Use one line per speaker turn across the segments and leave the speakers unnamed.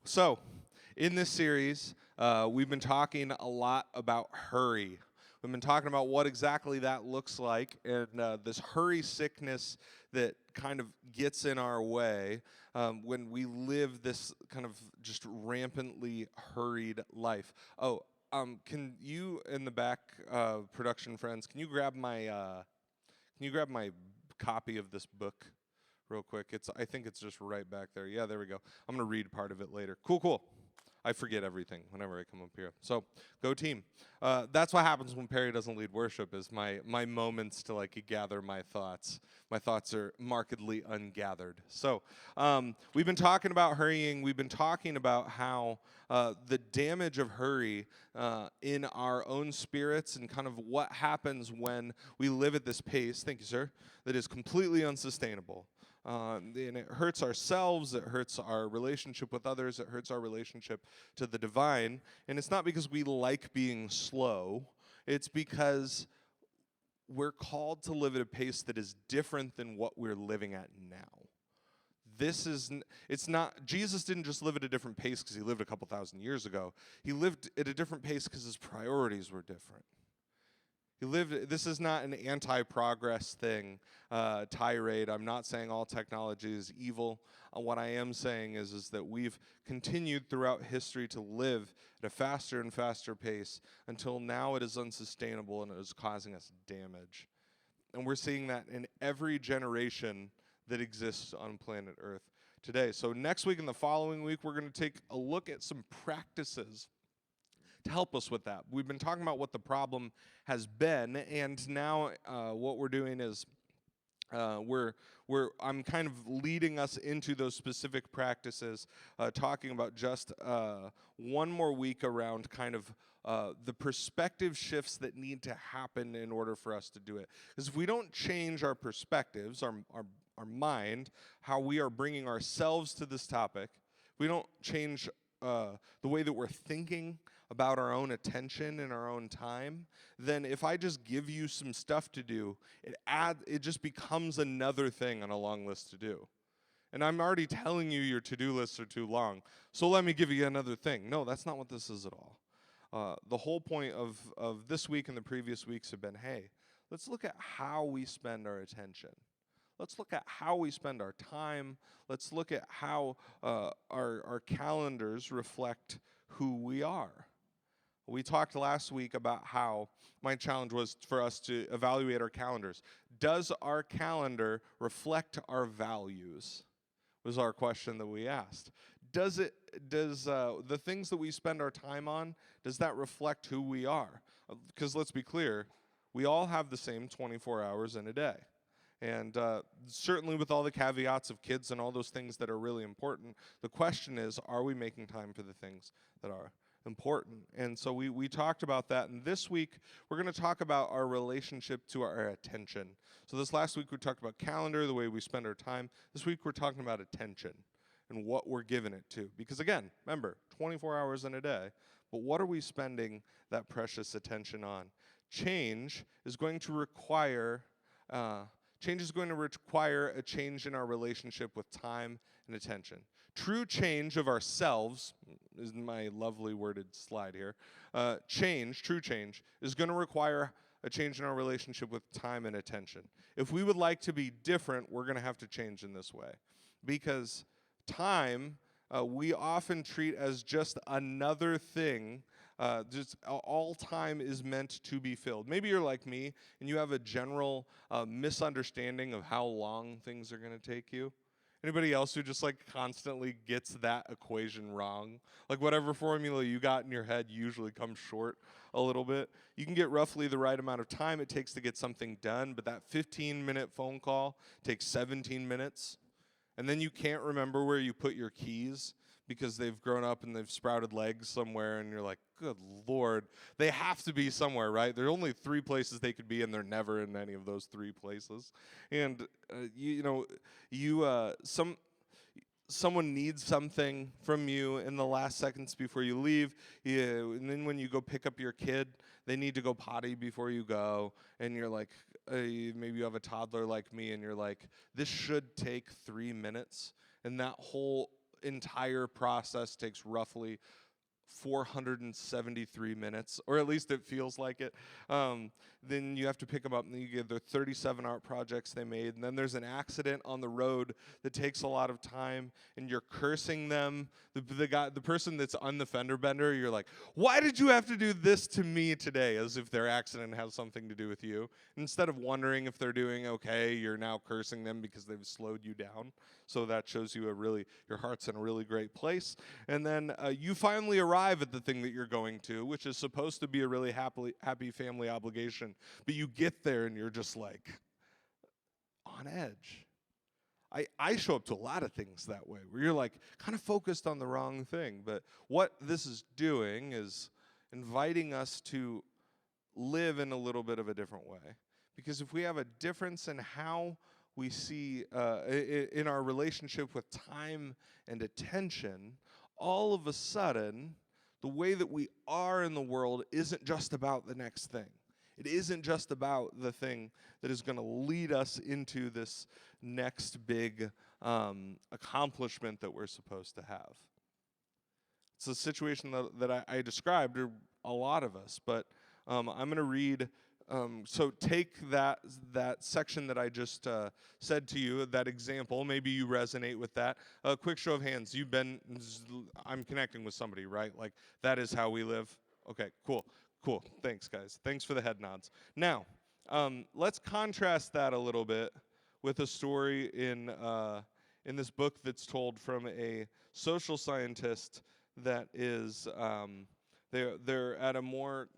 So, in this series, we've been talking a lot about hurry. We've been talking about what exactly that looks like and this hurry sickness that kind of gets in our way when we live this kind of just rampantly hurried life. Can you in the back, production friends, can you grab my copy of this book? Real quick. I think it's just right back there. Yeah, there we go. I'm gonna read part of it later. Cool. I forget everything whenever I come up here. So go team. That's what happens when Perry doesn't lead worship. Is my moments to like gather my thoughts. My thoughts are markedly ungathered. So we've been talking about hurrying. We've been talking about how the damage of hurry in our own spirits and kind of what happens when we live at this pace. Thank you, sir. That is completely unsustainable. And it hurts ourselves, it hurts our relationship with others, it hurts our relationship to the divine. And it's not because we like being slow, it's because we're called to live at a pace that is different than what we're living at now. It's not, Jesus didn't just live at a different pace because he lived a couple thousand years ago. He lived at a different pace because his priorities were different. This is not an anti-progress thing, tirade. I'm not saying all technology is evil. What I am saying is that we've continued throughout history to live at a faster and faster pace until now it is unsustainable and it is causing us damage. And we're seeing that in every generation that exists on planet Earth today. So next week and the following week, we're going to take a look at some practices to help us with that. We've been talking about what the problem has been, and now what we're doing is I'm kind of leading us into those specific practices, talking about just one more week around kind of the perspective shifts that need to happen in order for us to do it. Because if we don't change our perspectives, our mind, how we are bringing ourselves to this topic, if we don't change the way that we're thinking about our own attention and our own time, then if I just give you some stuff to do, it just becomes another thing on a long list to do. And I'm already telling you your to-do lists are too long, so let me give you another thing. No, that's not what this is at all. The whole point of this week and the previous weeks have been, hey, let's look at how we spend our attention. Let's look at how we spend our time. Let's look at how our calendars reflect who we are. We talked last week about how my challenge was for us to evaluate our calendars. Does our calendar reflect our values? Was our question that we asked. Does the things that we spend our time on, does that reflect who we are? Because let's be clear, we all have the same 24 hours in a day. And certainly with all the caveats of kids and all those things that are really important, the question is, are we making time for the things that are important? And so we talked about that. And this week, we're going to talk about our relationship to our attention. So this last week, we talked about calendar, the way we spend our time. This week, we're talking about attention and what we're giving it to. Because again, remember, 24 hours in a day, but what are we spending that precious attention on? Change is going to require a change in our relationship with time and attention. True change of ourselves, is my lovely worded slide here, true change, is going to require a change in our relationship with time and attention. If we would like to be different, we're going to have to change in this way. Because time, we often treat as just another thing. Just all time is meant to be filled. Maybe you're like me and you have a general misunderstanding of how long things are going to take you. Anybody else who just like constantly gets that equation wrong? Like whatever formula you got in your head usually comes short a little bit. You can get roughly the right amount of time it takes to get something done, but that 15-minute phone call takes 17 minutes. And then you can't remember where you put your keys because they've grown up and they've sprouted legs somewhere, and you're like, good Lord, they have to be somewhere, right? There are only 3 places they could be, and they're never in any of those 3 places. And someone needs something from you in the last seconds before you leave, and then when you go pick up your kid, they need to go potty before you go, and you're like, maybe you have a toddler like me, and you're like, this should take 3 minutes, and that whole entire process takes roughly 473 minutes, or at least it feels like it. Then you have to pick them up, and you get the 37 art projects they made. And then there's an accident on the road that takes a lot of time, and you're cursing them. The person that's on the fender bender, you're like, "Why did you have to do this to me today?" As if their accident has something to do with you. Instead of wondering if they're doing okay, you're now cursing them because they've slowed you down. So that shows you your heart's in a really great place. And then you finally arrive at the thing that you're going to, which is supposed to be a really happy family obligation. But you get there and you're just like on edge. I show up to a lot of things that way, where you're like kind of focused on the wrong thing. But what this is doing is inviting us to live in a little bit of a different way. Because if we have a difference in how we see in our relationship with time and attention, all of a sudden, the way that we are in the world isn't just about the next thing. It isn't just about the thing that is going to lead us into this next big accomplishment that we're supposed to have. It's a situation that I described to a lot of us, but I'm going to read. So take that section that I just said to you, that example. Maybe you resonate with that. A quick show of hands. I'm connecting with somebody, right? Like, that is how we live. Okay, cool. Thanks, guys. Thanks for the head nods. Now, let's contrast that a little bit with a story in this book that's told from a social scientist that is, they're at a more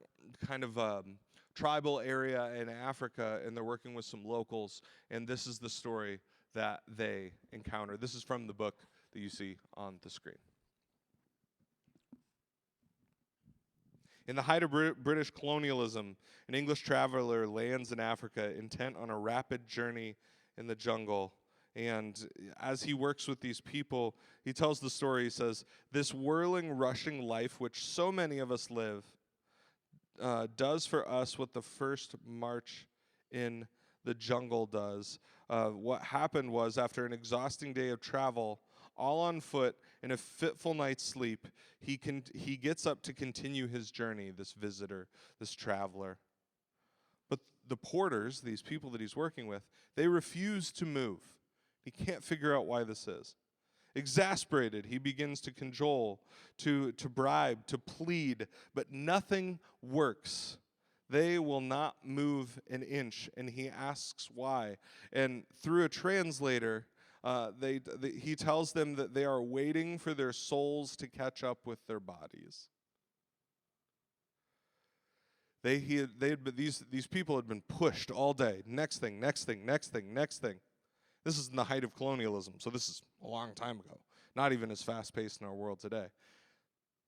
kind of tribal area in Africa, and they're working with some locals, and this is the story that they encounter. This is from the book that you see on the screen. In the height of British colonialism, an English traveler lands in Africa intent on a rapid journey in the jungle. And as he works with these people, he tells the story. He says, "This whirling, rushing life which so many of us live does for us what the first march in the jungle does." What happened was, after an exhausting day of travel, all on foot, in a fitful night's sleep, he gets up to continue his journey, this visitor, this traveler. But the porters, these people that he's working with, they refuse to move. He can't figure out why this is. Exasperated, he begins to cajole, to bribe, to plead, but nothing works. They will not move an inch, and he asks why. And through a translator, he tells them that they are waiting for their souls to catch up with their bodies. These people had been pushed all day. Next thing. This is in the height of colonialism, so this is a long time ago. Not even as fast-paced in our world today.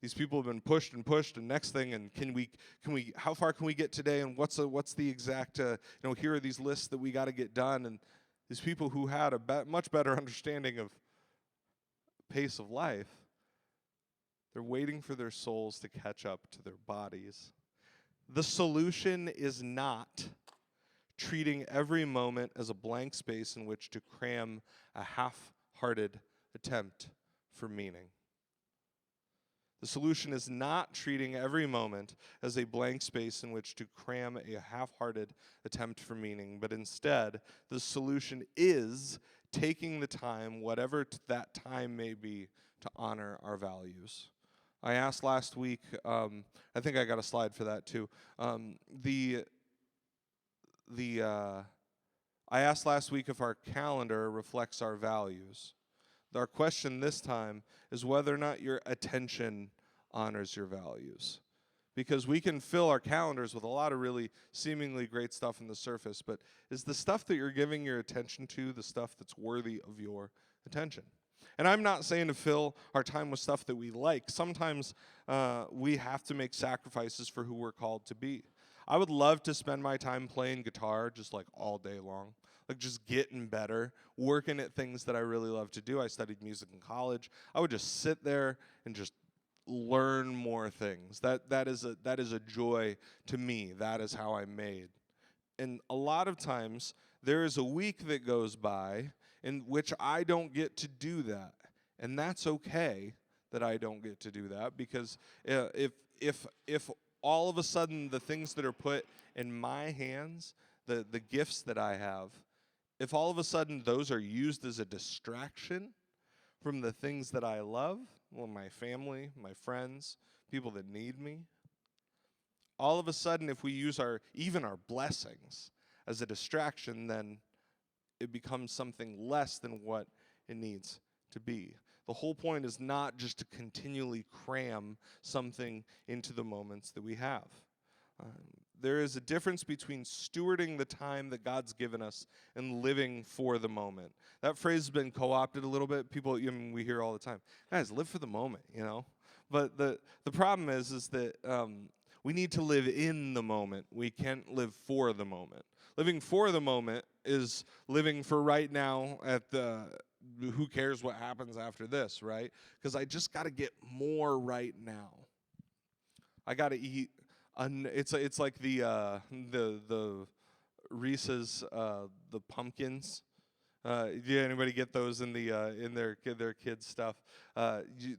These people have been pushed, and next thing, and can we? How far can we get today? And what's the exact? Here are these lists that we got to get done. And these people who had a much better understanding of pace of life, they're waiting for their souls to catch up to their bodies. The solution is not treating every moment as a blank space in which to cram a half-hearted attempt for meaning. The solution is not treating every moment as a blank space in which to cram a half-hearted attempt for meaning, but instead, the solution is taking the time, whatever that time may be, to honor our values. I asked last week, I think I got a slide for that too, I asked last week if our calendar reflects our values. Our question this time is whether or not your attention honors your values. Because we can fill our calendars with a lot of really seemingly great stuff on the surface, but is the stuff that you're giving your attention to the stuff that's worthy of your attention? And I'm not saying to fill our time with stuff that we like. Sometimes we have to make sacrifices for who we're called to be. I would love to spend my time playing guitar just like all day long, like just getting better, working at things that I really love to do. I studied music in college. I would just sit there and just learn more things. That is a joy to me. That is how I'm made. And a lot of times there is a week that goes by in which I don't get to do that. And that's okay that I don't get to do that, because if all of a sudden the things that are put in my hands, the gifts that I have, if all of a sudden those are used as a distraction from the things that I love, well, my family, my friends, people that need me, all of a sudden if we use even our blessings as a distraction, then it becomes something less than what it needs to be. The whole point is not just to continually cram something into the moments that we have. There is a difference between stewarding the time that God's given us and living for the moment. That phrase has been co-opted a little bit. People, we hear all the time, guys, live for the moment, But the problem is that we need to live in the moment. We can't live for the moment. Living for the moment is living for right now who cares what happens after this, right? Because I just got to get more right now. I got to eat. It's like the Reese's the pumpkins. Did anybody get those in their kids stuff?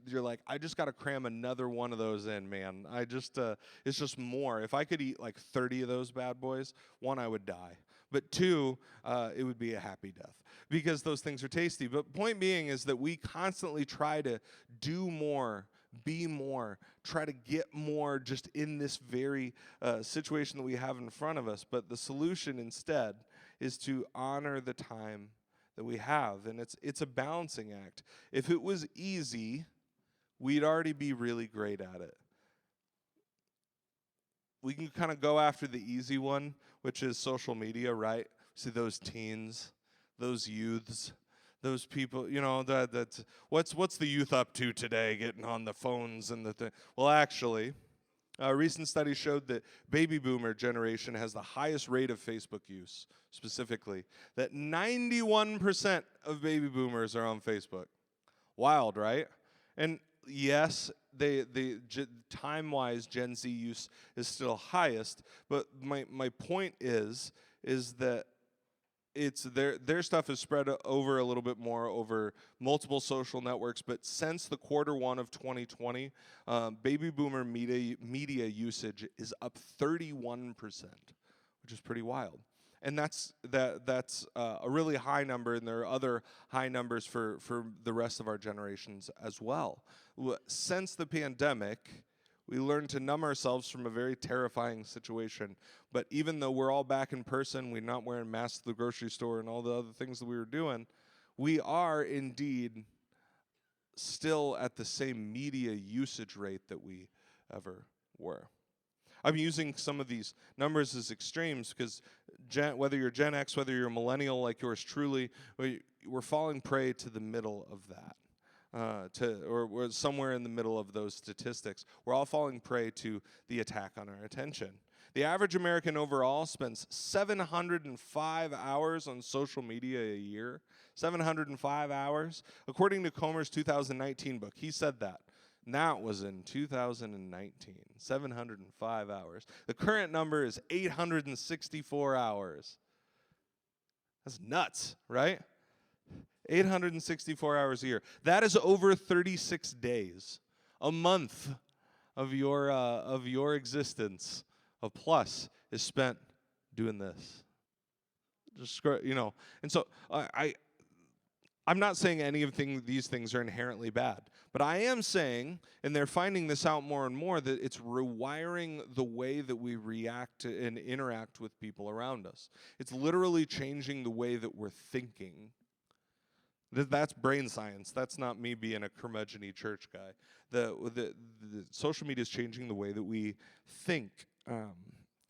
You're like, I just got to cram another one of those in, man. It's just more. If I could eat like 30 of those bad boys, one, I would die. But two, it would be a happy death, because those things are tasty. But point being is that we constantly try to do more, be more, try to get more just in this very situation that we have in front of us. But the solution instead is to honor the time that we have, and it's a balancing act. If it was easy, we'd already be really great at it. We can kind of go after the easy one, which is social media, right? See those teens, those youths, those people, that's what's the youth up to today, getting on the phones and the thing. Well, actually, a recent study showed that baby boomer generation has the highest rate of Facebook use, specifically, that 91% of baby boomers are on Facebook. Wild, right? And yes, time-wise, Gen Z use is still highest, but my point is that it's their stuff is spread over a little bit more over multiple social networks. But since the Q1 of 2020, baby boomer media usage is up 31%, which is pretty wild. And that's a really high number, and there are other high numbers for the rest of our generations as well. Since the pandemic, we learned to numb ourselves from a very terrifying situation. But even though we're all back in person, we're not wearing masks at the grocery store and all the other things that we were doing, we are indeed still at the same media usage rate that we ever were. I'm using some of these numbers as extremes because whether you're Gen X, whether you're a millennial like yours truly, we're falling prey to the middle of that. Or we're somewhere in the middle of those statistics. We're all falling prey to the attack on our attention. The average American overall spends 705 hours on social media a year. 705 hours. According to Comer's 2019 book, he said that. And that was in 2019. 705 hours. The current number is 864 hours. That's nuts, right? 864 hours a year. That is over 36 days, a month of your existence. A plus is spent doing this. Just and so I'm not saying any of these things are inherently bad, but I am saying, and they're finding this out more and more, that it's rewiring the way that we react to and interact with people around us. It's literally changing the way that we're thinking. That's brain science. That's not me being a curmudgeon-y church guy. The social media is changing the way that we think.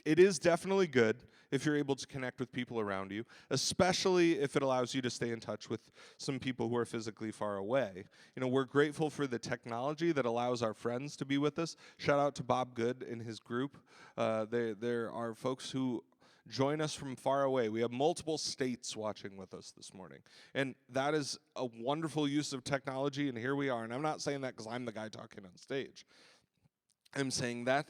It is definitely good if you're able to connect with people around you, especially if it allows you to stay in touch with some people who are physically far away. We're grateful for the technology that allows our friends to be with us. Shout out to Bob Good and his group. There are folks who join us from far away. We have multiple states watching with us this morning. And that is a wonderful use of technology, and here we are. And I'm not saying that because I'm the guy talking on stage. I'm saying that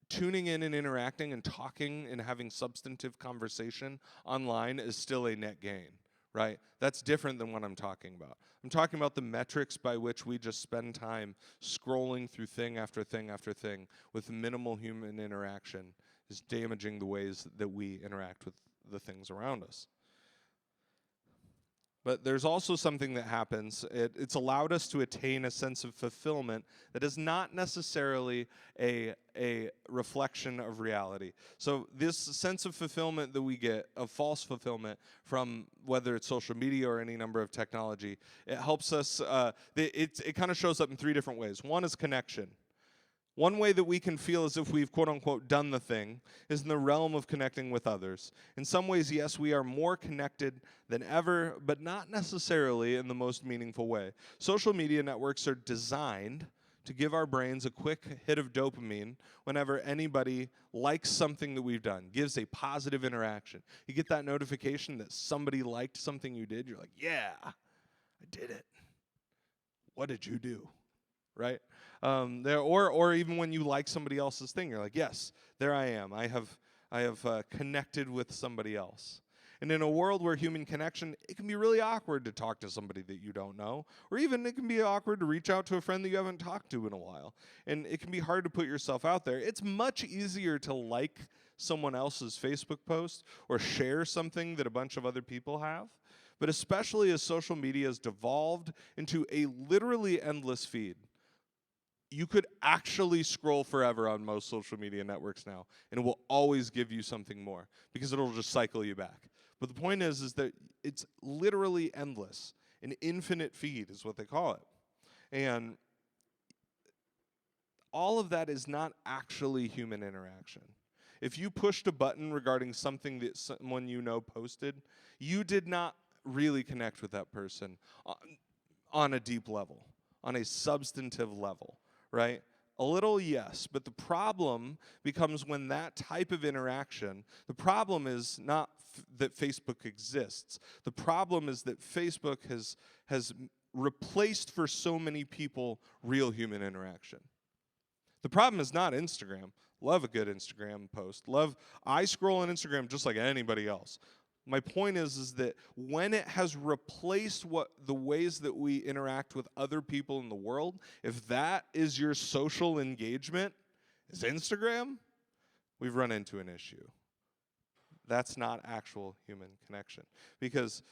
tuning in and interacting and talking and having substantive conversation online is still a net gain, right? That's different than what I'm talking about. I'm talking about the metrics by which we just spend time scrolling through thing after thing after thing with minimal human interaction is damaging the ways that we interact with the things around us. But there's also something that happens. It's allowed us to attain a sense of fulfillment that is not necessarily a reflection of reality. So this sense of fulfillment that we get, of false fulfillment from whether it's social media or any number of technology, it helps us, it kind of shows up in three different ways. One is connection. One way that we can feel as if we've, quote unquote, done the thing is in the realm of connecting with others. In some ways, yes, we are more connected than ever, but not necessarily in the most meaningful way. Social media networks are designed to give our brains a quick hit of dopamine whenever anybody likes something that we've done, gives a positive interaction. You get that notification that somebody liked something you did, you're like, yeah, I did it. What did you do? Right? Or even when you like somebody else's thing, you're like, yes, there I am. I have connected with somebody else. And in a world where human connection, it can be really awkward to talk to somebody that you don't know, or even it can be awkward to reach out to a friend that you haven't talked to in a while. And it can be hard to put yourself out there. It's much easier to like someone else's Facebook post or share something that a bunch of other people have. But especially as social media has devolved into a literally endless feed. You could actually scroll forever on most social media networks now, and it will always give you something more because it'll just cycle you back. But the point is that it's literally endless. An infinite feed is what they call it. And all of that is not actually human interaction. If you pushed a button regarding something that someone you know posted, you did not really connect with that person on a deep level, on a substantive level. Right? A little, yes, but the problem becomes when that type of interaction, the problem is not that Facebook exists. The problem is that Facebook has replaced for so many people real human interaction. The problem is not Instagram. Love a good Instagram post. I scroll on Instagram just like anybody else. My point is that when it has replaced the ways that we interact with other people in the world, if that is your social engagement, is Instagram, we've run into an issue. That's not actual human connection. Because,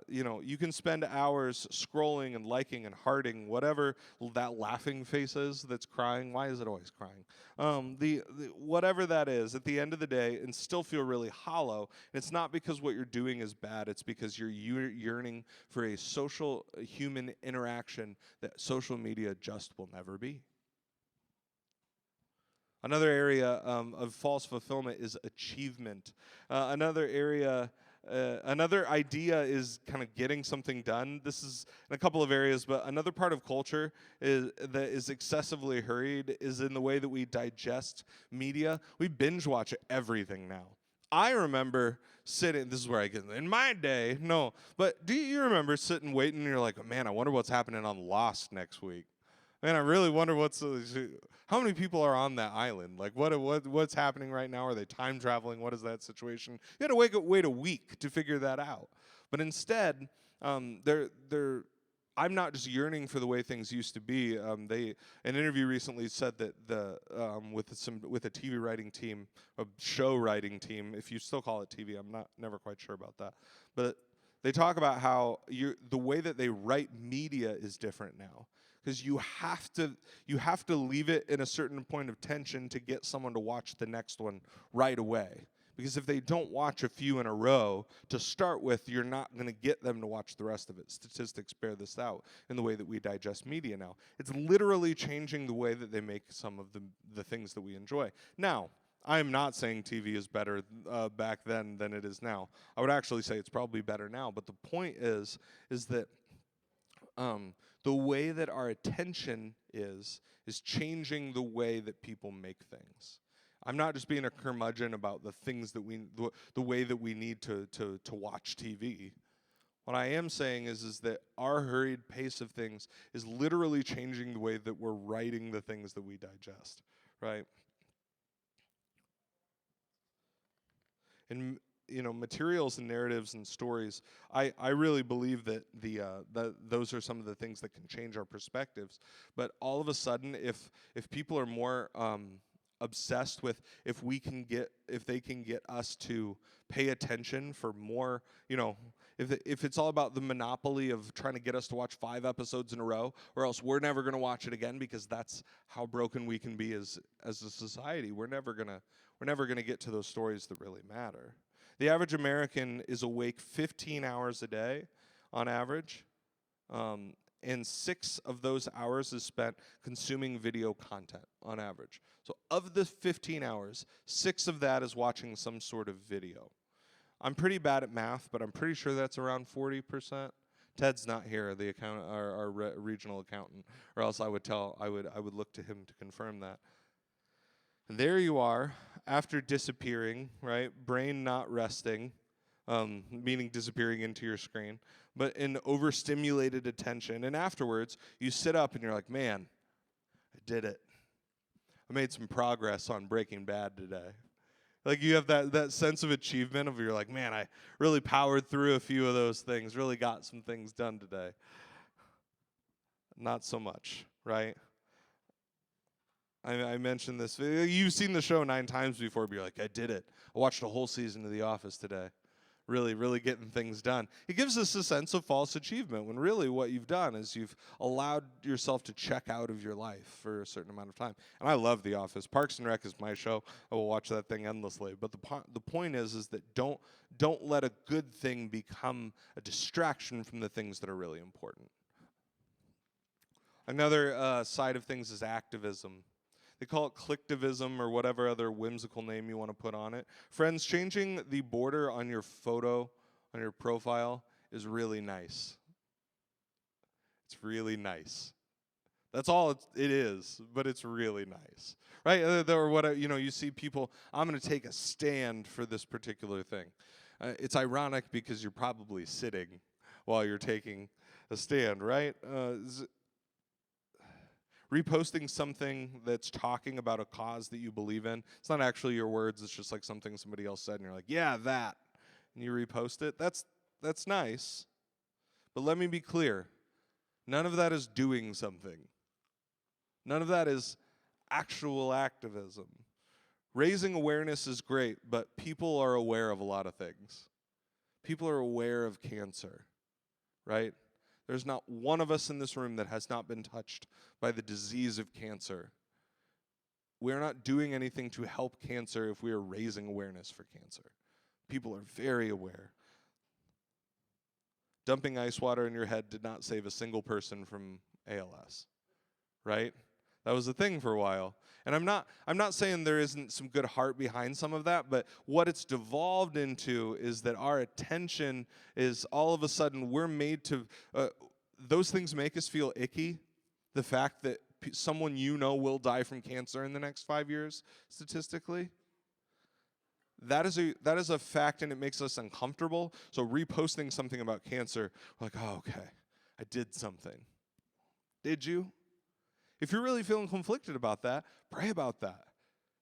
you can spend hours scrolling and liking and hearting whatever that laughing face is that's crying. Why is it always crying? Whatever that is, at the end of the day, and still feel really hollow. And it's not because what you're doing is bad. It's because you're yearning for a social human interaction that social media just will never be. Another area of false fulfillment is achievement. Another idea is kind of getting something done. This is in a couple of areas, but another part of culture that is excessively hurried is in the way that we digest media. We binge watch everything now. I remember sitting, this is where I get, in my day, no, but do you remember sitting waiting and you're like, man, I wonder what's happening on Lost next week. Man, I really wonder how many people are on that island? Like, what's happening right now? Are they time traveling? What is that situation? You had to wait a week to figure that out. But instead, I'm not just yearning for the way things used to be. An interview recently said that with a TV writing team, a show writing team, if you still call it TV, I'm never quite sure about that, but they talk about how the way that they write media is different now. Because you have to leave it in a certain point of tension to get someone to watch the next one right away. Because if they don't watch a few in a row to start with, you're not going to get them to watch the rest of it. Statistics bear this out in the way that we digest media now. It's literally changing the way that they make some of the things that we enjoy. Now, I am not saying TV is better back then than it is now. I would actually say it's probably better now. But the point is that the way that our attention is changing the way that people make things. I'm not just being a curmudgeon about the things that the way that we need to watch TV. What I am saying is that our hurried pace of things is literally changing the way that we're writing the things that we digest, right? And materials and narratives and stories. I really believe that those are some of the things that can change our perspectives. But all of a sudden, if people are more obsessed with if they can get us to pay attention for more, if it's all about the monopoly of trying to get us to watch 5 episodes in a row, or else we're never going to watch it again, because that's how broken we can be as a society. We're never gonna get to those stories that really matter. The average American is awake 15 hours a day on average, and 6 of those hours is spent consuming video content on average. So of the 15 hours, 6 of that is watching some sort of video. I'm pretty bad at math, but I'm pretty sure that's around 40%. Ted's not here, our regional accountant, or else I would look to him to confirm that. And there you are, after disappearing, right? Brain not resting, meaning disappearing into your screen, but in overstimulated attention. And afterwards, you sit up and you're like, man, I did it. I made some progress on Breaking Bad today. Like, you have that sense of achievement of, you're like, man, I really powered through a few of those things, really got some things done today. Not so much, right? I mentioned this. You've seen the show 9 times before, but you're like, I did it. I watched a whole season of The Office today. Really, really getting things done. It gives us a sense of false achievement, when really what you've done is you've allowed yourself to check out of your life for a certain amount of time. And I love The Office. Parks and Rec is my show. I will watch that thing endlessly. But the point is that don't let a good thing become a distraction from the things that are really important. Another side of things is activism. They call it clicktivism, or whatever other whimsical name you want to put on it. Friends, changing the border on your photo, on your profile, is really nice. It's really nice. That's all it is, but it's really nice, right? You see people, I'm going to take a stand for this particular thing. It's ironic because you're probably sitting while you're taking a stand, right? Reposting something that's talking about a cause that you believe in. It's not actually your words. It's just like something somebody else said, and you're like, yeah, that. And you repost it. That's nice. But let me be clear. None of that is doing something. None of that is actual activism. Raising awareness is great, but people are aware of a lot of things. People are aware of cancer, right? There's not one of us in this room that has not been touched by the disease of cancer. We are not doing anything to help cancer if we are raising awareness for cancer. People are very aware. Dumping ice water in your head did not save a single person from ALS, right? That was a thing for a while. And I'm not saying there isn't some good heart behind some of that, but what it's devolved into is that our attention is all of a sudden we're made to, those things make us feel icky. The fact that someone will die from cancer in the next 5 years, statistically. That is a fact, and it makes us uncomfortable. So reposting something about cancer, we're like, oh, okay, I did something. Did you? If you're really feeling conflicted about that, pray about that.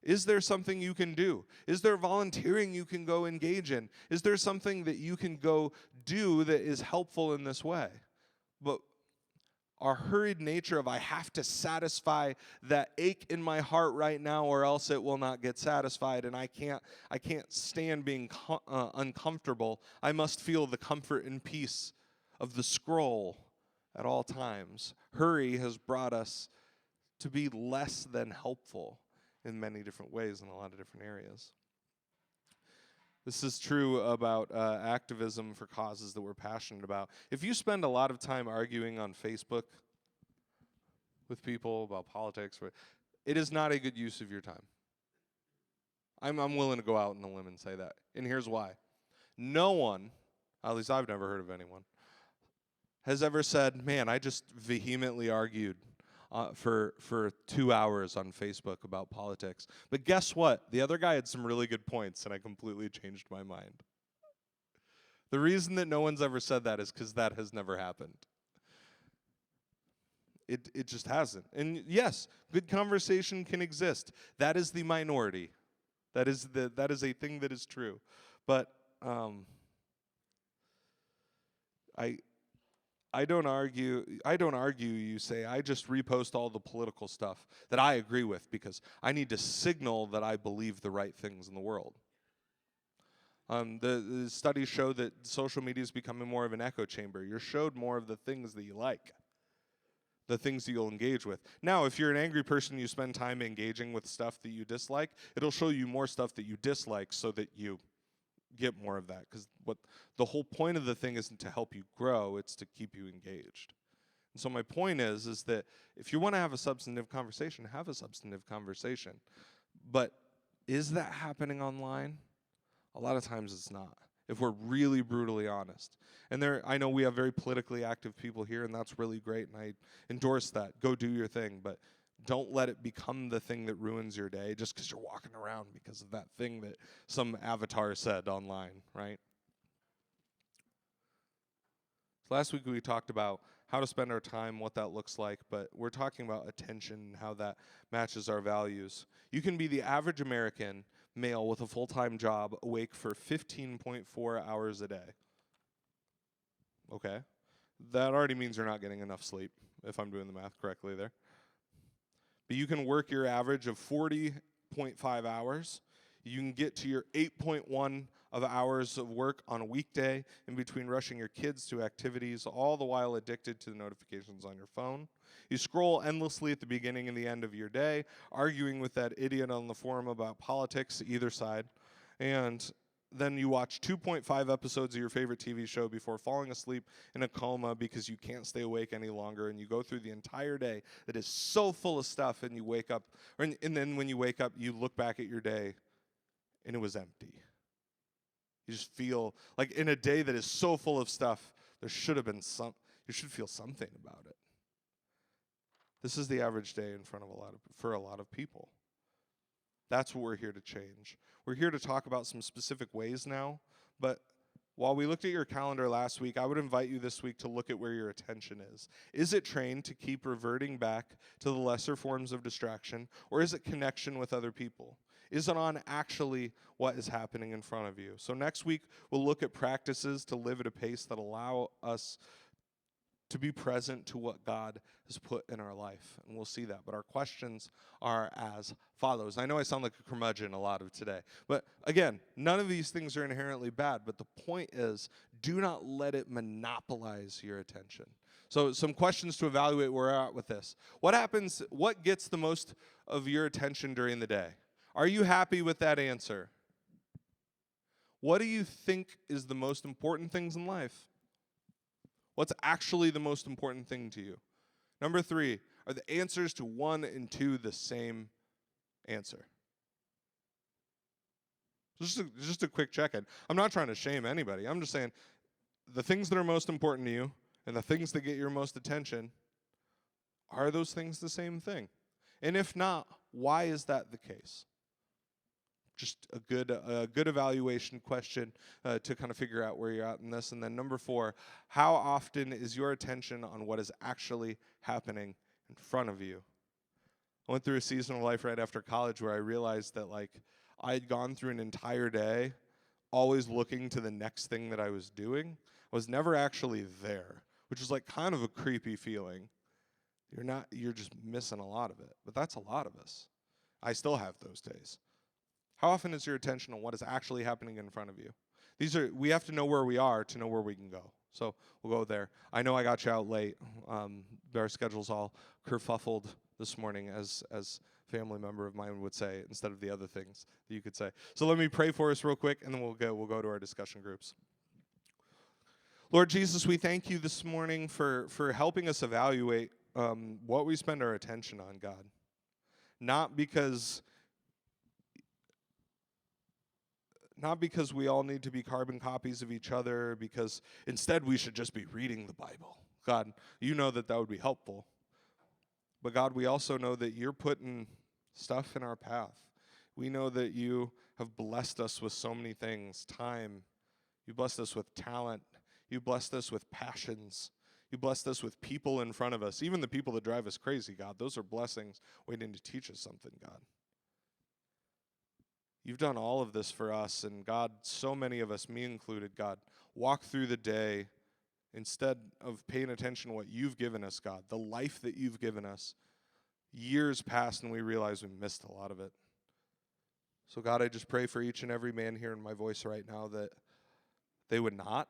Is there something you can do? Is there volunteering you can go engage in? Is there something that you can go do that is helpful in this way? But our hurried nature of, I have to satisfy that ache in my heart right now, or else it will not get satisfied, and I can't stand being uncomfortable. I must feel the comfort and peace of the scroll at all times. Hurry has brought us to be less than helpful in many different ways in a lot of different areas. This is true about activism for causes that we're passionate about. If you spend a lot of time arguing on Facebook with people about politics, it is not a good use of your time. I'm willing to go out on a limb and say that. And here's why. No one, at least I've never heard of anyone, has ever said, man, I just vehemently argued for 2 hours on Facebook about politics. But guess what? The other guy had some really good points, and I completely changed my mind. The reason that no one's ever said that is because that has never happened. It just hasn't. And yes, good conversation can exist. That is the minority. That is a thing that is true. But I I don't argue. I don't argue. You say I just repost all the political stuff that I agree with because I need to signal that I believe the right things in the world. The studies show that social media is becoming more of an echo chamber. You're showed more of the things that you like, the things that you'll engage with. Now, if you're an angry person, you spend time engaging with stuff that you dislike, it'll show you more stuff that you dislike so that you get more of that. Because what the whole point of the thing isn't to help you grow, it's to keep you engaged. And so my point is that if you want to have a substantive conversation, have a substantive conversation. But is that happening online? A lot of times it's not, if we're really brutally honest. And I know we have very politically active people here, and that's really great, and I endorse that. Go do your thing, but don't let it become the thing that ruins your day just because you're walking around because of that thing that some avatar said online, right? Last week we talked about how to spend our time, what that looks like, but we're talking about attention and how that matches our values. You can be the average American male with a full-time job awake for 15.4 hours a day. Okay? That already means you're not getting enough sleep, if I'm doing the math correctly there. But you can work your average of 40.5 hours. You can get to your 8.1 of hours of work on a weekday in between rushing your kids to activities, all the while addicted to the notifications on your phone. You scroll endlessly at the beginning and the end of your day, arguing with that idiot on the forum about politics, either side. And then you watch 2.5 episodes of your favorite TV show before falling asleep in a coma because you can't stay awake any longer. And you go through the entire day that is so full of stuff, and you wake up, and then when you wake up, you look back at your day, and it was empty. You just feel like in a day that is so full of stuff, there should have been you should feel something about it. This is the average day in front of for a lot of people. That's what we're here to change. We're here to talk about some specific ways now, but while we looked at your calendar last week, I would invite you this week to look at where your attention is. Is it trained to keep reverting back to the lesser forms of distraction, or is it connection with other people? Is it on actually what is happening in front of you? So next week, we'll look at practices to live at a pace that allow us to be present to what God has put in our life. And we'll see that. But our questions are as follows. I know I sound like a curmudgeon a lot of today. But again, none of these things are inherently bad. But the point is, do not let it monopolize your attention. So some questions to evaluate where we're at with this. What gets the most of your attention during the day? Are you happy with that answer? What do you think is the most important things in life? What's actually the most important thing to you? Number 3, are the answers to 1 and 2 the same answer? Just a quick check-in. I'm not trying to shame anybody. I'm just saying the things that are most important to you and the things that get your most attention, are those things the same thing? And if not, why is that the case? Just a good evaluation question to kind of figure out where you're at in this. And then number 4, how often is your attention on what is actually happening in front of you? I went through a season of life right after college where I realized that I had gone through an entire day always looking to the next thing that I was doing. I was never actually there, which is kind of a creepy feeling. You're just missing a lot of it. But that's a lot of us. I still have those days. How often is your attention on what is actually happening in front of you? We have to know where we are to know where we can go. So we'll go there. I know I got you out late. Our schedule's all kerfuffled this morning, as a family member of mine would say, instead of the other things that you could say. So let me pray for us real quick, and then we'll go to our discussion groups. Lord Jesus, we thank you this morning for helping us evaluate what we spend our attention on, God. Not because we all need to be carbon copies of each other, because instead we should just be reading the Bible. God, you know that would be helpful. But God, we also know that you're putting stuff in our path. We know that you have blessed us with so many things. Time. You blessed us with talent. You blessed us with passions. You blessed us with people in front of us. Even the people that drive us crazy, God. Those are blessings waiting to teach us something, God. You've done all of this for us, and God, so many of us, me included, God, walk through the day instead of paying attention to what you've given us, God, the life that you've given us. Years passed, and we realized we missed a lot of it. So, God, I just pray for each and every man hearing my voice right now that they would not,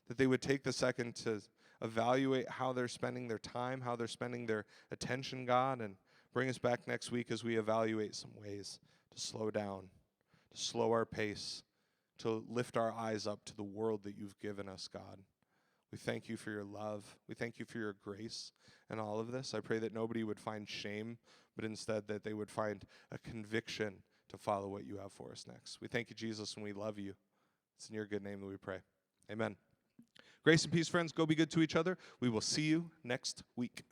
that they would take the second to evaluate how they're spending their time, how they're spending their attention, God, and bring us back next week as we evaluate some ways to slow down, to slow our pace, to lift our eyes up to the world that you've given us, God. We thank you for your love. We thank you for your grace in all of this. I pray that nobody would find shame, but instead that they would find a conviction to follow what you have for us next. We thank you, Jesus, and we love you. It's in your good name that we pray. Amen. Grace and peace, friends. Go be good to each other. We will see you next week.